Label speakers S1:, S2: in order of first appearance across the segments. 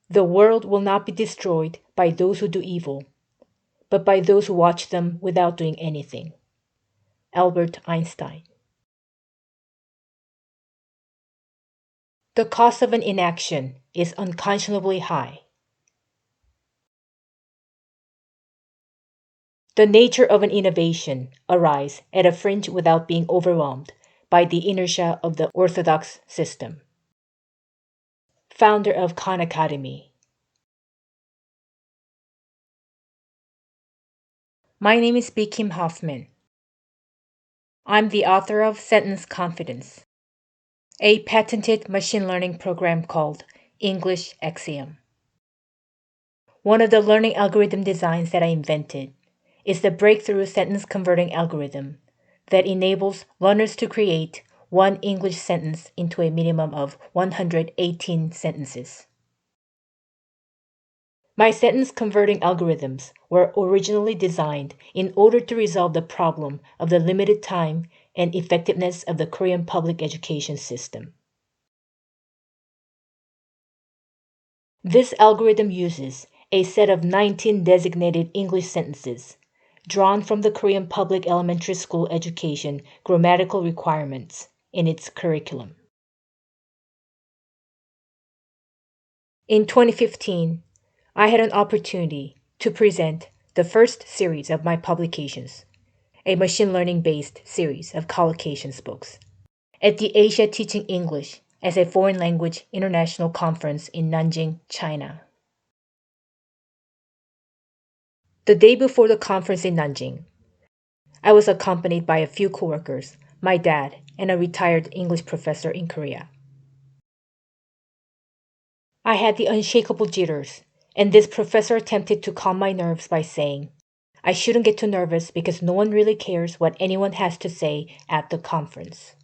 S1: The world will not be destroyed by those who do evil, but by those who watch them without doing anything. Albert Einstein. The cost of an inaction is unconscionably high. The nature of an innovation arises at a fringe without being overwhelmed by the inertia of the orthodox system. Founder of Khan Academy. My name is B. Kim Hoffman. I'm the author of Sentence Confidence, a patented machine learning program called English Axiom. One of the learning algorithm designs that I invented is the breakthrough sentence converting algorithm that enables learners to create one English sentence into a minimum of 118 sentences. My sentence converting algorithms were originally designed in order to resolve the problem of the limited time and effectiveness of the Korean public education system. This algorithm uses a set of 19 designated English sentences drawn from the Korean public elementary school education grammatical requirements in its curriculum. In 2015, I had an opportunity to present the first series of my publications, a machine learning based series of collocations books, at the Asia Teaching English as a Foreign Language International Conference in Nanjing, China. The day before the conference in Nanjing, I was accompanied by a few coworkers, my dad, and a retired English professor in Korea. I had the unshakable jitters, and this professor attempted to calm my nerves by saying, I shouldn't get too nervous because no one really cares what anyone has to say at the conference.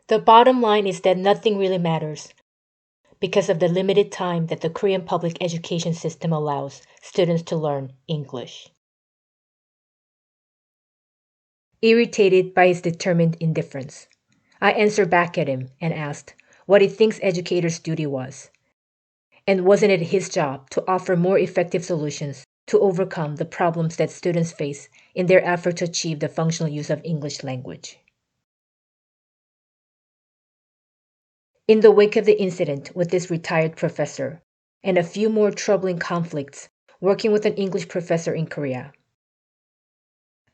S1: The bottom line is that nothing really matters because of the limited time that the Korean public education system allows students to learn English. Irritated by his determined indifference, I answered back at him and asked what he thinks educators' duty was. And wasn't it his job to offer more effective solutions to overcome the problems that students face in their effort to achieve the functional use of English language? In the wake of the incident with this retired professor and a few more troubling conflicts working with an English professor in Korea,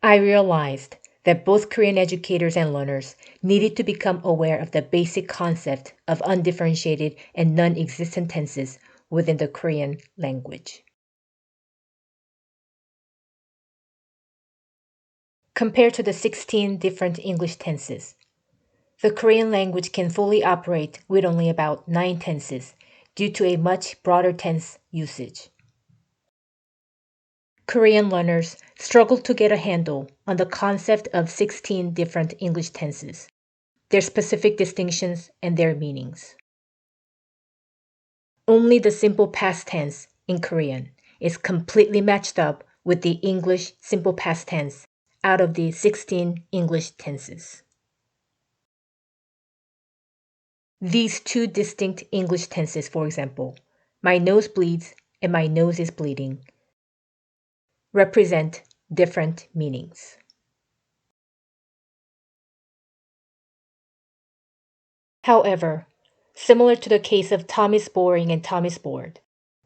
S1: I realized that both Korean educators and learners needed to become aware of the basic concept of undifferentiated and non-existent tenses within the Korean language. Compared to the 16 different English tenses, the Korean language can fully operate with only about 9 tenses due to a much broader tense usage. Korean learners struggle to get a handle on the concept of 16 different English tenses, their specific distinctions, and their meanings. Only the simple past tense in Korean is completely matched up with the English simple past tense out of the 16 English tenses. These two distinct English tenses, for example, my nose bleeds and my nose is bleeding, represent different meanings. However, similar to the case of Tom is boring and Tom is bored,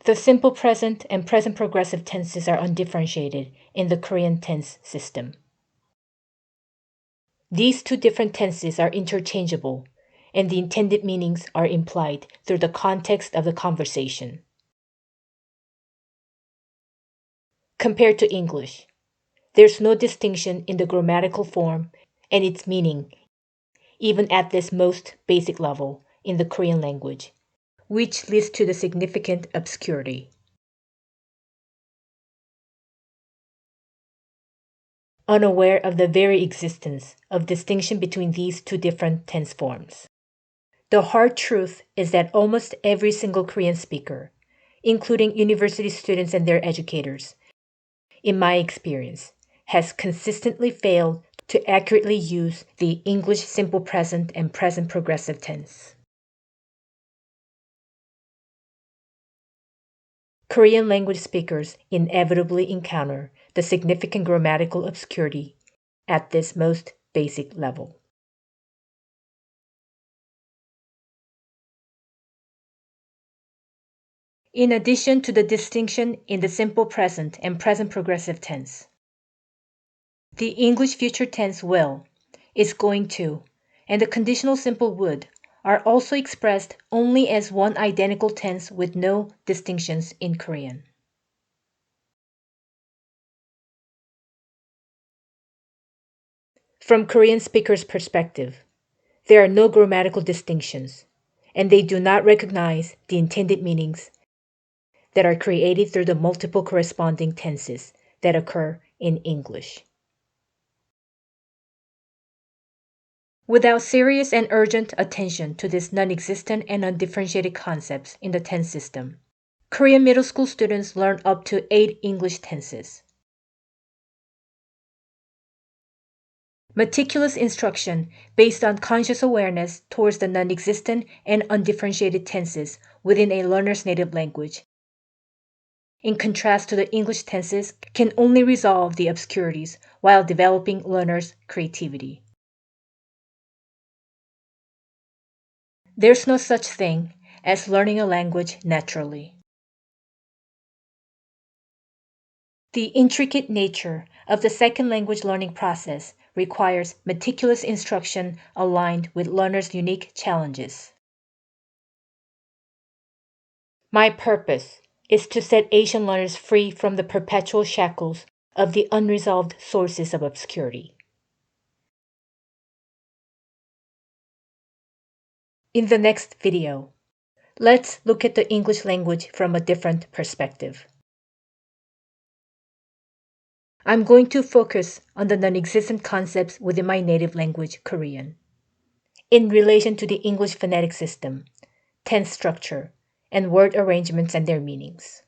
S1: the simple present and present progressive tenses are undifferentiated in the Korean tense system. These two different tenses are interchangeable, and the intended meanings are implied through the context of the conversation. Compared to English, there's no distinction in the grammatical form and its meaning, even at this most basic level in the Korean language, which leads to the significant obscurity. Unaware of the very existence of distinction between these two different tense forms. The hard truth is that almost every single Korean speaker, including university students and their educators, in my experience, has consistently failed to accurately use the English simple present and present progressive tense. Korean language speakers inevitably encounter the significant grammatical obscurity at this most basic level. In addition to the distinction in the simple present and present progressive tense, the English future tense will, is going to, and the conditional simple would are also expressed only as one identical tense with no distinctions in Korean. From Korean speakers' perspective, there are no grammatical distinctions, and they do not recognize the intended meanings that are created through the multiple corresponding tenses that occur in English. Without serious and urgent attention to these non-existent and undifferentiated concepts in the tense system, Korean middle school students learn up to 8 English tenses. Meticulous instruction based on conscious awareness towards the non-existent and undifferentiated tenses within a learner's native language, in contrast to the English tenses, can only resolve the obscurities while developing learners' creativity. There's no such thing as learning a language naturally. The intricate nature of the second language learning process requires meticulous instruction aligned with learners' unique challenges. My purpose is to set Asian learners free from the perpetual shackles of the unresolved sources of obscurity. In the next video, let's look at the English language from a different perspective. I'm going to focus on the non-existent concepts within my native language, Korean, in relation to the English phonetic system, tense structure, and word arrangements and their meanings.